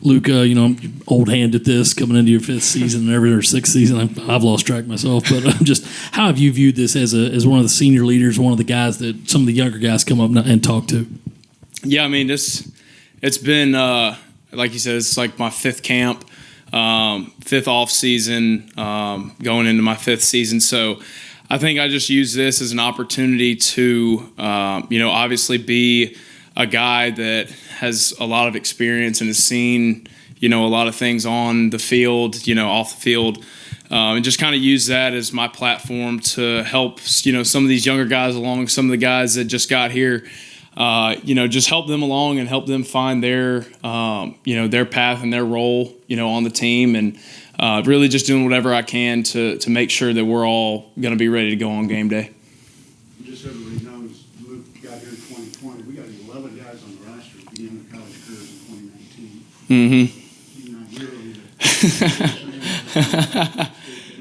Luke, I'm old hand at this, coming into your fifth season or sixth season. I've lost track myself, but just how have you viewed this as one of the senior leaders, one of the guys that some of the younger guys come up and talk to? Yeah, I mean, it's been like you said, it's like my fifth camp, fifth off season, going into my fifth season. So I think I just use this as an opportunity to, obviously be a guy that has a lot of experience and has seen, a lot of things on the field, off the field, and just kind of use that as my platform to help, some of these younger guys along, some of the guys that just got here, just help them along and help them find their path and their role, on the team, and really just doing whatever I can to make sure that we're all going to be ready to go on game day. Just so everybody knows, Luke got here in 2020. We got 11 guys on the roster at the beginning of college careers in 2019. Mm-hmm. He's not here either.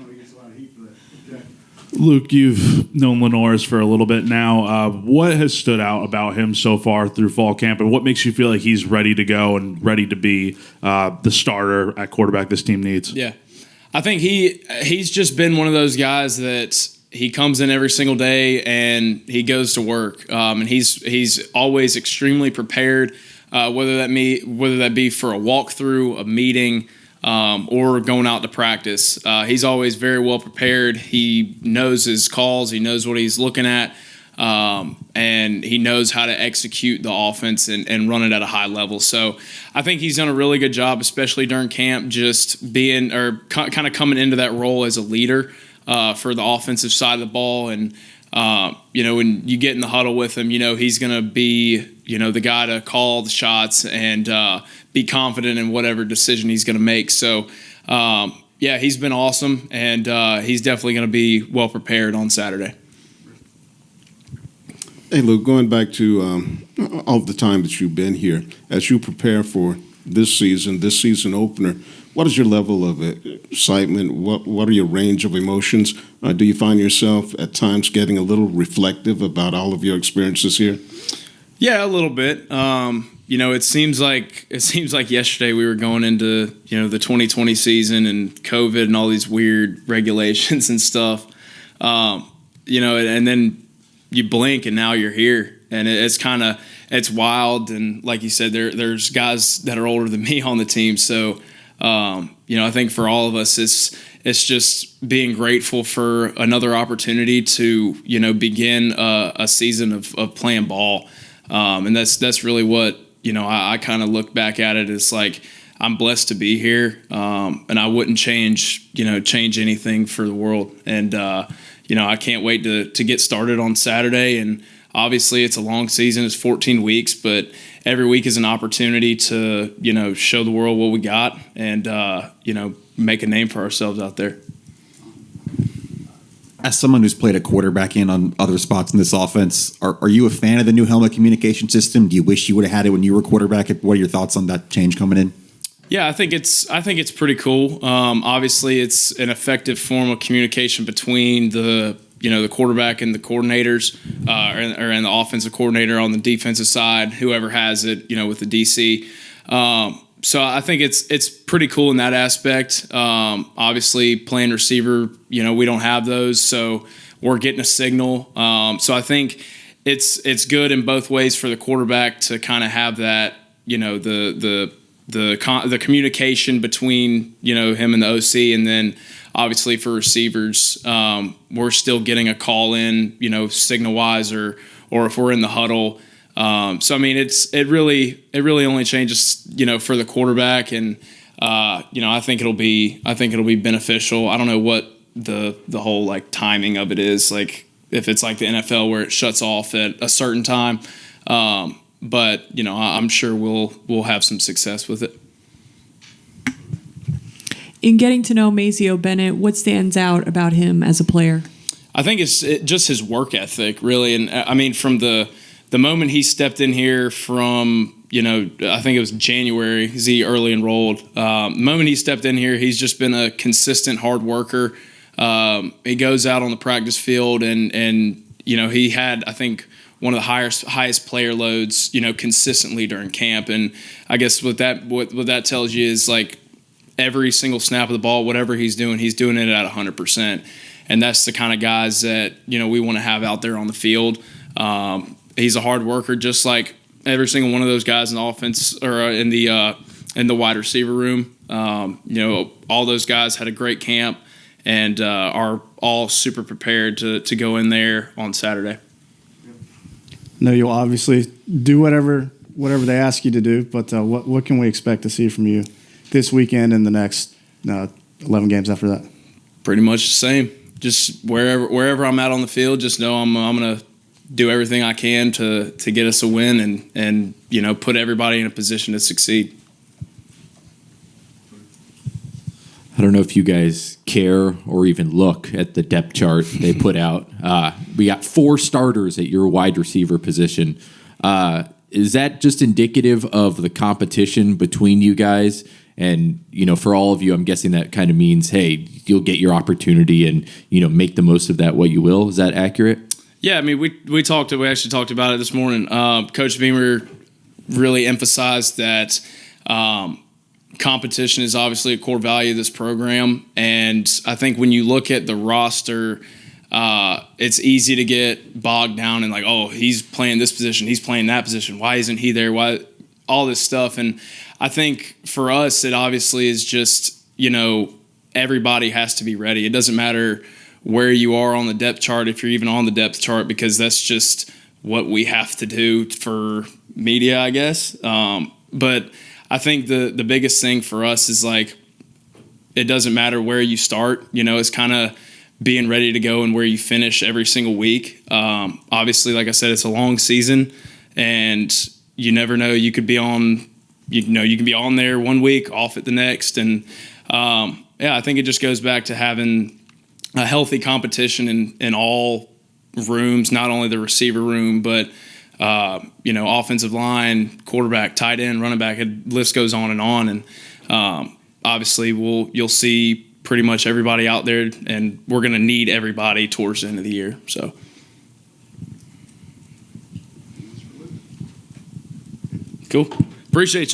He gets a lot of heat for that. Okay. Luke, you've known Lenore's for a little bit now. What has stood out about him so far through fall camp, and what makes you feel like he's ready to go and ready to be the starter at quarterback this team needs? Yeah, I think he's just been one of those guys that he comes in every single day and he goes to work, and he's always extremely prepared, whether that be for a walkthrough, a meeting, or going out to practice. He's always very well prepared. He knows his calls. He knows what he's looking at, and he knows how to execute the offense and run it at a high level. So I think he's done a really good job, especially during camp, just being or kind of coming into that role as a leader for the offensive side of the ball. And when you get in the huddle with him, he's going to be, the guy to call the shots and be confident in whatever decision he's going to make. So, he's been awesome, and he's definitely going to be well prepared on Saturday. Hey, Luke, going back to all the time that you've been here, as you prepare for this season opener, what is your level of excitement? What are your range of emotions? Do you find yourself at times getting a little reflective about all of your experiences here? Yeah, a little bit. It seems like yesterday we were going into the 2020 season and COVID and all these weird regulations and stuff. And then you blink and now you're here, and it's wild. And like you said, there's guys that are older than me on the team, so. I think for all of us, it's just being grateful for another opportunity to, begin a season of playing ball. And that's really what, I kind of look back at it as like, I'm blessed to be here. And I wouldn't change anything for the world. And, I can't wait to get started on Saturday. And obviously it's a long season. It's 14 weeks, but every week is an opportunity to, show the world what we got and, make a name for ourselves out there. As someone who's played a quarterback on other spots in this offense, are you a fan of the new helmet communication system? Do you wish you would have had it when you were quarterback? What are your thoughts on that change coming in? Yeah, I think it's pretty cool. Obviously, it's an effective form of communication between the quarterback and the coordinators, or the offensive coordinator on the defensive side, whoever has it, with the DC. So I think it's pretty cool in that aspect. Obviously, playing receiver, we don't have those, so we're getting a signal. So I think it's good in both ways for the quarterback to kind of have that, the communication between him and the OC, and then obviously for receivers, we're still getting a call in, signal wise, or if we're in the huddle. So I mean, it really only changes, for the quarterback, and I think it'll be beneficial. I don't know what the whole like timing of it is, like if it's like the NFL where it shuts off at a certain time, but I'm sure we'll have some success with it. In getting to know Mazeo Bennett, what stands out about him as a player? I think it's just his work ethic, really, and I mean from the moment he stepped in here from, I think it was January, he's early enrolled. The moment he stepped in here, he's just been a consistent hard worker. He goes out on the practice field and he had, I think, one of the highest player loads, consistently during camp. And I guess what that tells you is like every single snap of the ball, whatever he's doing it at 100%. And that's the kind of guys that, we want to have out there on the field. He's a hard worker, just like every single one of those guys in the offense or in the wide receiver room. All those guys had a great camp and are all super prepared to go in there on Saturday. No, you'll obviously do whatever they ask you to do, but what can we expect to see from you this weekend and the next 11 games after that? Pretty much the same. Just wherever I'm at on the field, just know I'm going to do everything I can to get us a win and put everybody in a position to succeed. I don't know if you guys care or even look at the depth chart they put out. We got 4 starters at your wide receiver position. Is that just indicative of the competition between you guys? And, for all of you, I'm guessing that kind of means, hey, you'll get your opportunity and, make the most of that what you will. Is that accurate? Yeah, I mean, we actually talked about it this morning. Coach Beamer really emphasized that competition is obviously a core value of this program. And I think when you look at the roster, it's easy to get bogged down in like, oh, he's playing this position, he's playing that position. Why isn't he there? Why all this stuff? And I think for us, it obviously is just, everybody has to be ready. It doesn't matter where you are on the depth chart, if you're even on the depth chart, because that's just what we have to do for media, I guess. But I think the biggest thing for us is like, it doesn't matter where you start, it's kind of being ready to go and where you finish every single week. Obviously, like I said, it's a long season and you never know. You could be on, you can be on there one week, off it the next. And I think it just goes back to having a healthy competition in all rooms, not only the receiver room, but offensive line, quarterback, tight end, running back. The list goes on. And obviously, you'll see pretty much everybody out there, and we're going to need everybody towards the end of the year. So, cool. Appreciate y'all.